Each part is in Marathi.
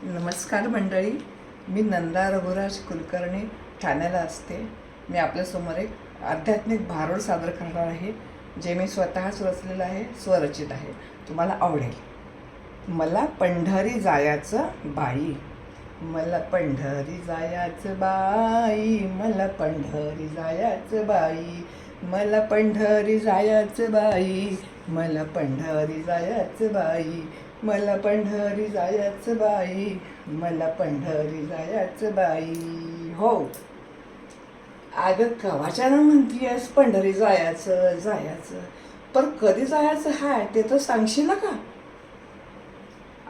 नमस्कार मंडळी, मी नंदा रघुराज कुलकर्णी ठाण्याला असते. मी आपल्यासमोर एक आध्यात्मिक भारुड सादर करणार आहे, जे मी स्वतःच रचलेलं आहे, स्वरचित आहे. तुम्हाला आवडेल. मला पंढरी जायाचं बाई, मला पंढरी जायाचं बाई, मला पंढरी जायाचं बाई, मला पंढरी जायाचं बाई, मला पंढरी जायाचं बाई, मला पंढरी जायाचं बाई, मला पंढरी जायाचं बाई. हो, अगं कवाच्यानं म्हणतीयस पंढरी जायाचं जायाचं, पण कधी जायचं हाय ते तर सांगशील का?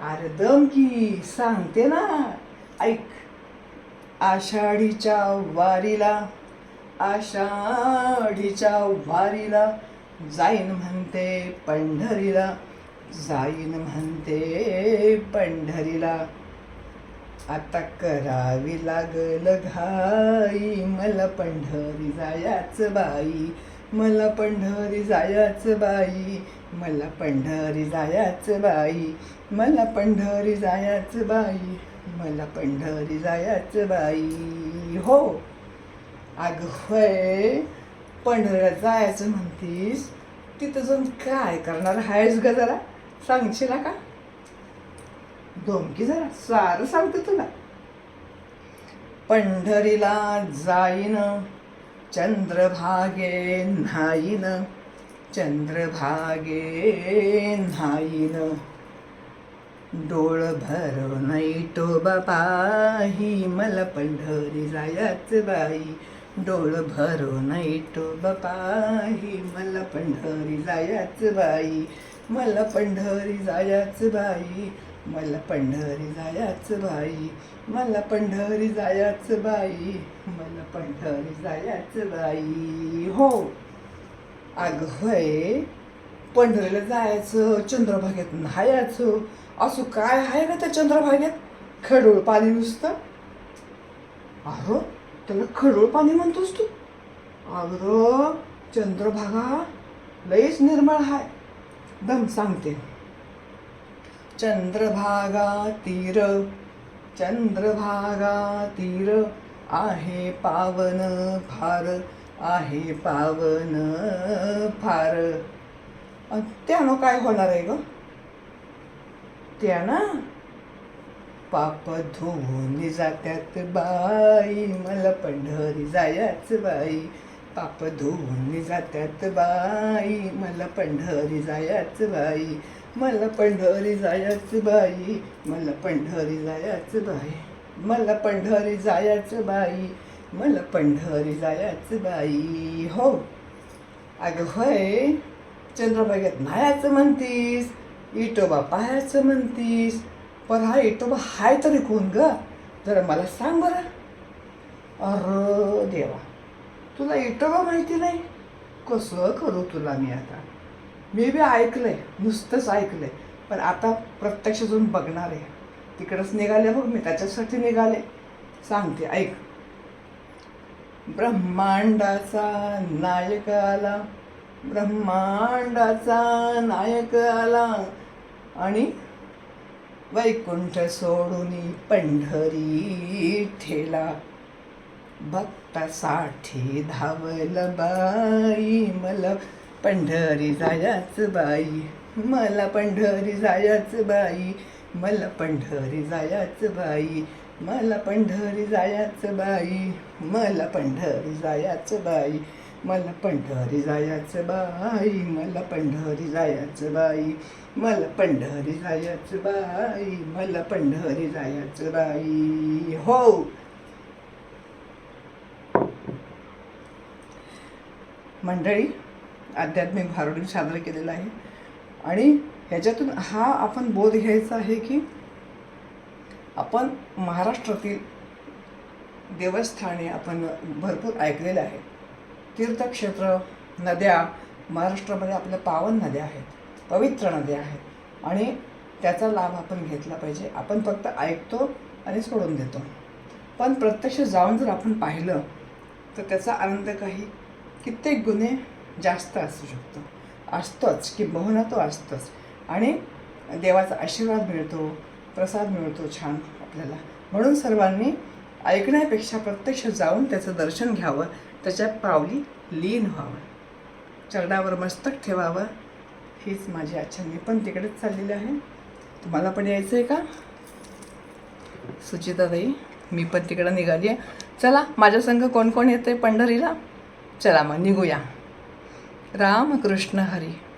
अरे दम की सांगते ना, ऐक. आषाढीच्या वारीला, आषाढीच्या वारीला जाईन म्हणते पंढरीला, जाईन म्हणते पंढरीला. आता करावी लागल घाई, मला पंढरी जायाचं बाई, मला पंढरी जायाचं बाई, मला पंढरी जायाचं बाई, मला पंढरी जायाचं बाई, मला पंढरी जायाचं बाई. हो, अगं होय, पंढरीला जायचं म्हणतीस, तिथं जाऊन काय करणार आहेस ग? जरा सांगशील का? धोमकी जरा सारं सांगते तुला. पंढरीला जाईन, चंद्रभागे न्हाईन, चंद्रभागे न्हाईन, डोळ भरून इटोबा पाही, मला पंढरी जायाचं बाई, डोळ भरून इटोबा पाही, मला पंढरी जायाचं बाई, मला पंढरी जायाचं बाई, मला पंढरी जायाचं बाई, मला पंढरी जायाचं बाई, मला पंढरी जायाचं बाई. हो, अगं होय, पंढरीला जायचं, चंद्रभागेत न्हायाचं, असं काय आहे का त्या चंद्रभागेत? खडूळ पाणी नुसतं. अहो, त्याला खडूळ पाणी म्हणतोस तू? अगं चंद्रभागा लईच निर्मळ हाय. दम सांगते. चंद्रभागा तीर, चंद्रभागा तीर आहे पावन फार, आहे पावन फार. त्यानं काय होणार आहे ग? त्यानं पाप धुवून जात्यात बाई, मला पंढरी जायाचं बाई, पाप धुवून जात्यात बाई, मला पंढरी जायाचं बाई, मला पंढरी जायाचं बाई, मला पंढरी जायाचं बाई, मला पंढरी जायाचं बाई, मला पंढरी जायाचं बाई. हो, अगं होय, चंद्रभागेत न्हायाचं म्हणतीस, इटोबा पाहायचं म्हणतीस, पण हा इटोबा हाय तरी कोण ग? जरा मला सांग बरं. अरे देवा, तुला इटोबा माहिती नाही? कसं करू तुला मी आता? मी बी ऐकलंय, नुसतंच ऐकलंय, पण आता प्रत्यक्ष जाऊन बघणार आहे. तिकडंच निघाले बघ, मी त्याच्यासाठी निघाले. सांगते, ऐक. ब्रह्मांडाचा नायक आला, ब्रह्मांडाचा नायक आला, आणि वैकुंठ सोडून पंढरी ठेला, भक्तासाठी धावल बाई, मला पंढरी जायाचं बाई, मला पंढरी जायाचं बाई, मला पंढरी जायाचं बाई, मला पंढरी जायाचं बाई, मला पंढरी जायाचं बाई, मला पंढरी जायाचं बाई, मला पंढरी जायाचं बाई, मला पंढरी जायाचं बाई, मला पंढरी जायाचं बाई. हो, मंडळी, आध्यात्मिक भारुड सादर केलेला आहे, आणि ह्याच्यातून हा आपण बोध घ्यायचा आहे की आपण महाराष्ट्रातील देवस्थाने आपण भरपूर ऐकलेलं आहे. तीर्थक्षेत्र, नद्या, महाराष्ट्रामध्ये आपल्या पावन नद्या आहेत, पवित्र नद्या आहेत, आणि त्याचा लाभ आपण घेतला पाहिजे. आपण फक्त ऐकतो आणि सोडून देतो, पण प्रत्यक्ष जाऊन जर आपण पाहिलं तर त्याचा आनंद काही कित्येक गुणे जास्त असू शकतो, असतोच, किंबहुना तो असतोच. आणि देवाचा आशीर्वाद मिळतो, प्रसाद मिळतो छान. आपल्याला. म्हणून सर्वांनी ऐकण्यापेक्षा प्रत्यक्ष जाऊन त्याचं दर्शन घ्यावं, त्याच्या पावली लीन व्हावं, चरणावर मस्तक ठेवावं. हीच माझी इच्छा. मी पण तिकडेच चाललेले आहे. तुम्हाला पण यायचं आहे का सुचिताताई? मी पण तिकडं निघाली आहे. चला माझ्या संग कोण कोण येतं आहे पंढरीला? चला मग निघूया. रामकृष्ण हरी.